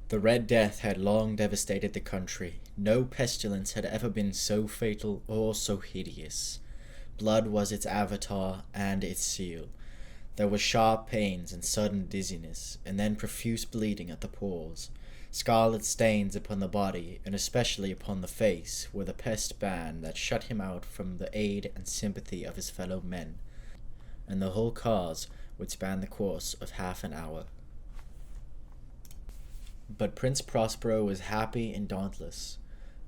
The Red Death had long devastated the country. No pestilence had ever been so fatal or so hideous. Blood was its avatar and its seal. There were sharp pains and sudden dizziness, and then profuse bleeding at the pores. Scarlet stains upon the body, and especially upon the face, were the pest ban that shut him out from the aid and sympathy of his fellow men, and the whole cause would span the course of half an hour. But Prince Prospero was happy and dauntless.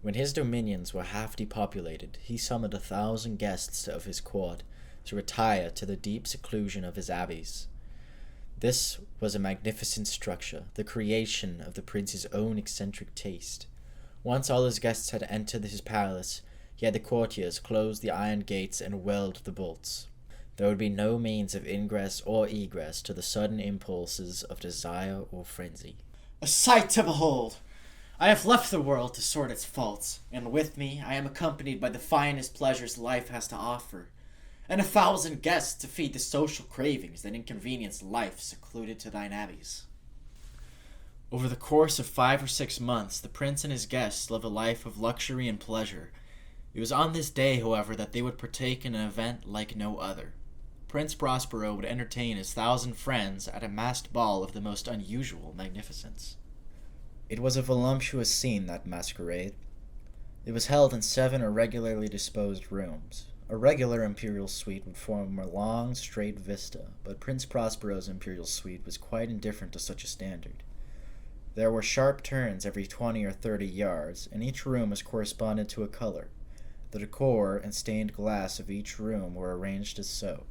When his dominions were half depopulated, he summoned 1,000 guests of his court to retire to the deep seclusion of his abbeys. This was a magnificent structure, the creation of the prince's own eccentric taste. Once all his guests had entered his palace, he had the courtiers close the iron gates and weld the bolts. There would be no means of ingress or egress to the sudden impulses of desire or frenzy. A sight to behold! I have left the world to sort its faults, and with me I am accompanied by the finest pleasures life has to offer, and 1,000 guests to feed the social cravings that inconvenience life secluded to thine abbeys. Over the course of 5 or 6 months, the prince and his guests lived a life of luxury and pleasure. It was on this day, however, that they would partake in an event like no other. Prince Prospero would entertain his 1,000 friends at a masked ball of the most unusual magnificence. It was a voluptuous scene, that masquerade. It was held in 7 irregularly disposed rooms. A regular imperial suite would form a long, straight vista, but Prince Prospero's imperial suite was quite indifferent to such a standard. There were sharp turns every 20 or 30 yards, and each room was corresponded to a color. The decor and stained glass of each room were arranged as so.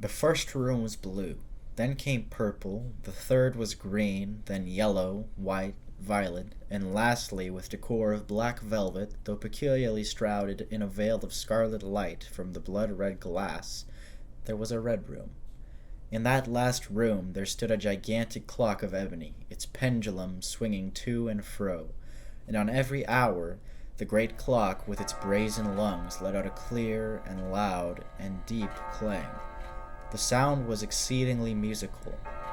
The first room was blue, then came purple, the third was green, then yellow, white, violet, and lastly, with decor of black velvet, though peculiarly shrouded in a veil of scarlet light from the blood-red glass, there was a red room. In that last room there stood a gigantic clock of ebony, its pendulum swinging to and fro, and on every hour the great clock with its brazen lungs let out a clear and loud and deep clang. The sound was exceedingly musical,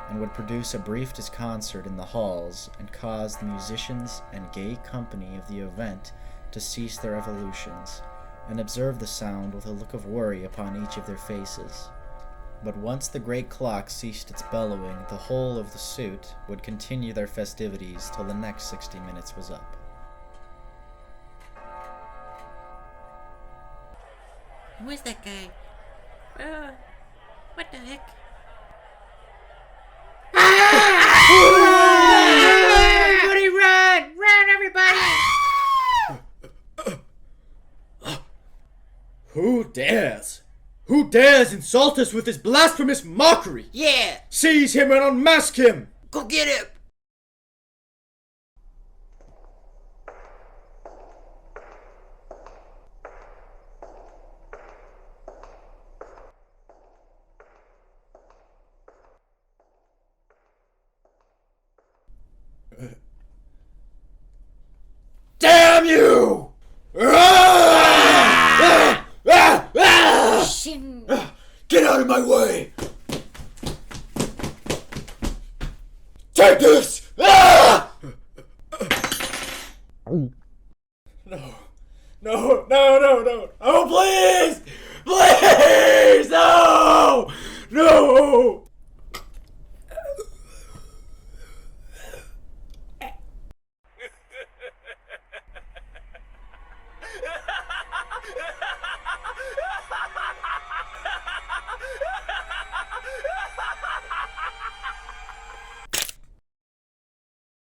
and would produce a brief disconcert in the halls, and cause the musicians and gay company of the event to cease their evolutions, and observe the sound with a look of worry upon each of their faces. But once the great clock ceased its bellowing, the whole of the suite would continue their festivities till the next 60 minutes was up. Who is that guy? What the heck? Everybody run! Run, everybody! Who dares? Who dares insult us with this blasphemous mockery? Yeah! Seize him and unmask him! Go get him! Damn you! Shin! Get out of my way! Take this! No. No, no, no, no. Oh, please! Please! No! No!